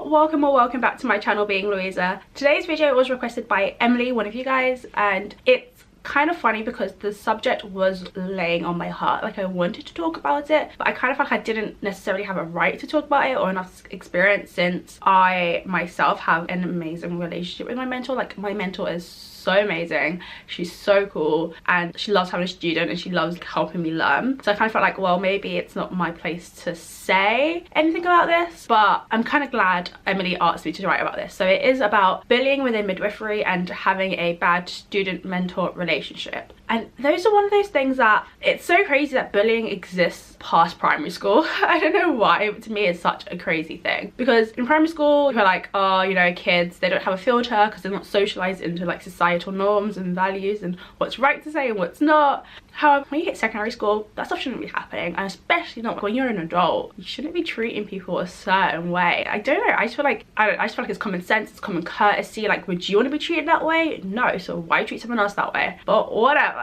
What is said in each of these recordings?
welcome or welcome back to my channel, Being Louisa. Today's video was requested by Emily, one of you guys, and it's kind of funny because the subject was laying on my heart. Like, I wanted to talk about it, but I kind of felt like I didn't necessarily have a right to talk about it or enough experience, since I myself have an amazing relationship with my mentor. Like, my mentor is so amazing, she's so cool, and she loves having a student and she loves helping me learn. So I kind of felt like, well, maybe it's not my place to say anything about this, but I'm kind of glad Emily asked me to write about this. So it is about bullying within midwifery and having a bad student mentor relationship. And those are one of those things that it's so crazy that bullying exists past primary school. I don't know why, but to me it's such a crazy thing, because in primary school you're like, oh, you know, kids, they don't have a filter because they're not socialized into like societal norms and values and what's right to say and what's not. However, when you hit secondary school, that stuff shouldn't be happening, and especially not when you're an adult. You shouldn't be treating people a certain way. I don't know, I just feel like it's common sense, it's common courtesy. Like, would you want to be treated that way? No, so why treat someone else that way? But whatever.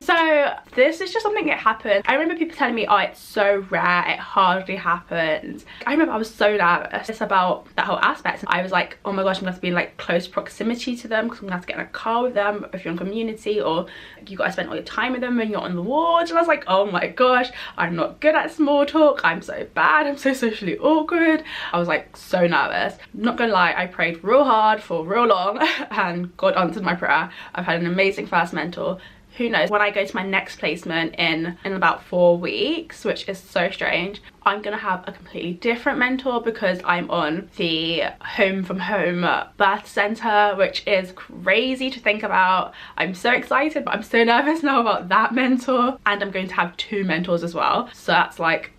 So this is just something that happened. I remember people telling me, oh, it's so rare, it hardly happens. I remember I was so nervous about that whole aspect. I was like, oh my gosh, I'm gonna have to be in like close proximity to them because I'm gonna have to get in a car with them if you're in community, or you gotta spend all your time with them when you're on the wards. And I was like, oh my gosh, I'm not good at small talk, I'm so bad, I'm so socially awkward. I was like so nervous. Not gonna lie, I prayed real hard for real long and God answered my prayer. I've had an amazing first mentor. Who knows, when I go to my next placement in about 4 weeks, which is so strange, I'm gonna have a completely different mentor because I'm on the home from home birth center, which is crazy to think about. I'm so excited, but I'm so nervous now about that mentor. And I'm going to have 2 mentors as well, so that's like,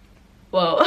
whoa.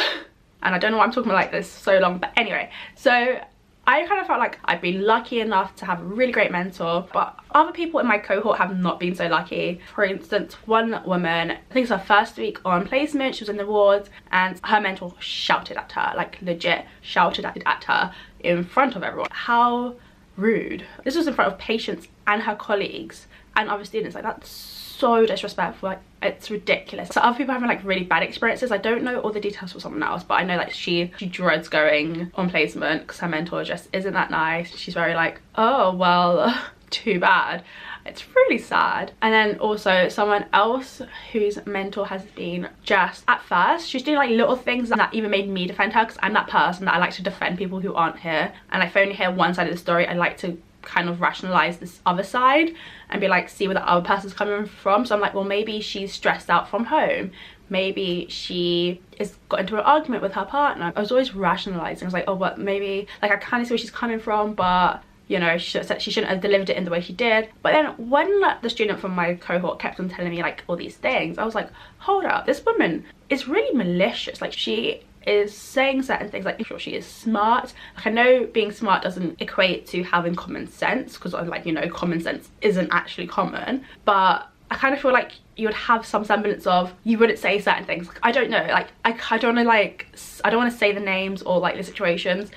And I don't know why I'm talking about like this so long, but anyway, so I kind of felt like I'd been lucky enough to have a really great mentor, but other people in my cohort have not been so lucky. For instance, one woman, I think it's her first week on placement, she was in the wards, and her mentor shouted at her, like legit shouted at her in front of everyone. How rude. This was in front of patients and her colleagues and other students. Like, that's so disrespectful. Like, it's ridiculous. So other people having like really bad experiences. I don't know all the details for someone else, but I know like she dreads going on placement because her mentor just isn't that nice. She's very like, oh well, too bad. It's really sad. And then also someone else whose mentor has been just, at first she's doing like little things that even made me defend her, because I'm that person that I like to defend people who aren't here, and if I only hear one side of the story, I like to kind of rationalize this other side and be like, see where the other person's coming from. So I'm like, well, maybe she's stressed out from home, maybe she is got into an argument with her partner. I was always rationalizing. I was like, oh, but maybe, like, I kind of see where she's coming from, but you know, she shouldn't have delivered it in the way she did. But then when the student from my cohort kept on telling me like all these things, I was like, hold up, this woman is really malicious. Like, she is saying certain things, like, sure, she is smart. Like, I know being smart doesn't equate to having common sense, because like, you know, common sense isn't actually common, but I kind of feel like you would have some semblance of, you wouldn't say certain things. Like, I don't know, like, I don't know, like, I don't want to say the names or like the situations,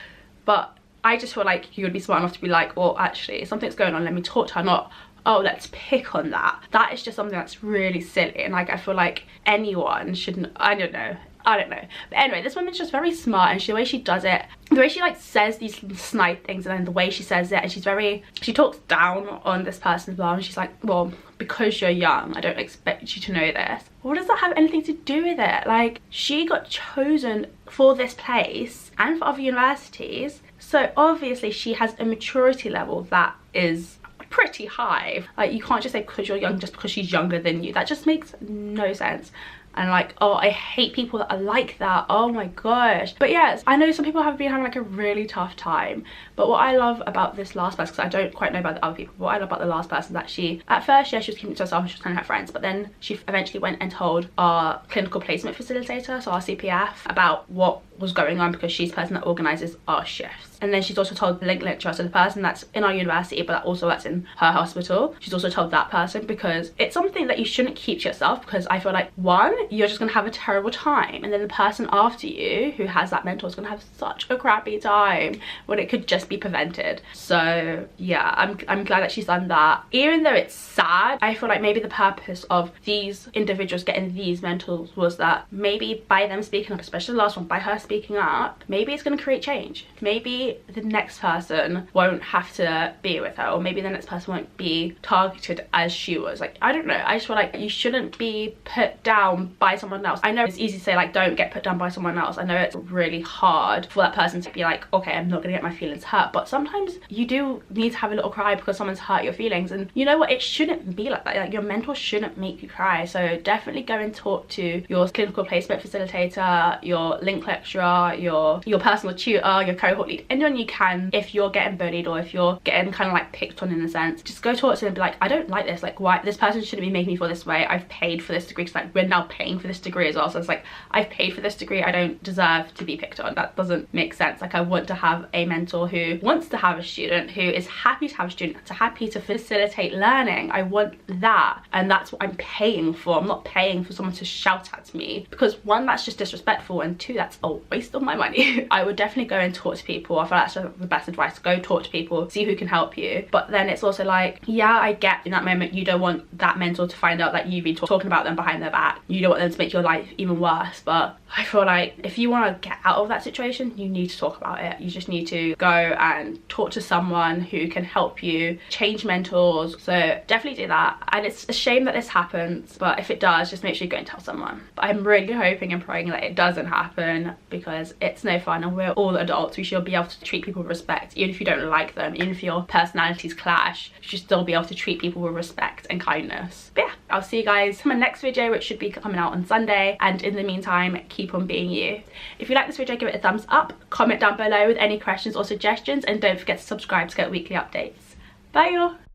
but I just feel like you would be smart enough to be like, well, actually something's going on, let me talk to her, not, oh, let's pick on that. That is just something that's really silly. And like, I feel like anyone shouldn't, I don't know. But anyway, this woman's just very smart, and the way she does it, the way she like says these snide things, and then the way she says it, and she talks down on this person as well, and she's like, well, because you're young, I don't expect you to know this. What does that have anything to do with it? Like, she got chosen for this place and for other universities, so obviously she has a maturity level that is pretty high. Like, you can't just say because you're young just because she's younger than you. That just makes no sense. And like, oh, I hate people that are like that. Oh my gosh. But yes, I know some people have been having like a really tough time, but what I love about this last person, because I don't quite know about the other people, but what I love about the last person is that she, at first, yeah, she was keeping it to herself and she was telling her friends, but then she eventually went and told our clinical placement facilitator, so our CPF, about what was going on because she's the person that organizes our shifts. And then she's also told the link lecturer, so the person that's in our university but that also works in her hospital, she's also told that person, because it's something that you shouldn't keep to yourself, because I feel like, one, you're just gonna have a terrible time, and then the person after you who has that mentor is gonna have such a crappy time when it could just be prevented. So yeah, I'm glad that she's done that. Even though it's sad, I feel like maybe the purpose of these individuals getting these mentors was that maybe by them speaking up, especially the last one, by her speaking up, maybe it's going to create change. Maybe the next person won't have to be with her, or maybe the next person won't be targeted as she was. Like, I don't know, I just feel like you shouldn't be put down by someone else. I know it's easy to say, like, don't get put down by someone else. I know it's really hard for that person to be like, okay, I'm not gonna get my feelings hurt, but sometimes you do need to have a little cry because someone's hurt your feelings. And you know what, it shouldn't be like that. Like, your mentor shouldn't make you cry. So definitely go and talk to your clinical placement facilitator, your link lecturer, your personal tutor, your cohort lead, anyone you can. If you're getting bullied or if you're getting kind of like picked on in a sense, just go talk to them and be like, I don't like this, like, why this person shouldn't be making me feel this way. I've paid for this degree, because like we're now paying for this degree as well, so it's like, I've paid for this degree, I don't deserve to be picked on. That doesn't make sense. Like, I want to have a mentor who wants to have a student, who is happy to have a student, to happy to facilitate learning. I want that, and that's what I'm paying for. I'm not paying for someone to shout at me, because one, that's just disrespectful, and two, that's a waste of my money. I would definitely go and talk to people. I feel that's the best advice. Go talk to people, see who can help you. But then it's also like, yeah, I get in that moment you don't want that mentor to find out that you've been talking about them behind their back. You don't want them to make your life even worse. But I feel like if you want to get out of that situation, you need to talk about it. You just need to go and talk to someone who can help you. Change mentors. So definitely do that. And it's a shame that this happens, but if it does, just make sure you go and tell someone. But I'm really hoping and praying that it doesn't happen, because it's no fun, and we're all adults. We should be able to treat people with respect, even if you don't like them, even if your personalities clash. You should still be able to treat people with respect and kindness. But yeah, I'll see you guys in my next video, which should be coming out on Sunday. And in the meantime, keep on being you. If you like this video, give it a thumbs up, comment down below with any questions or suggestions, and don't forget to subscribe to get weekly updates. Bye y'all.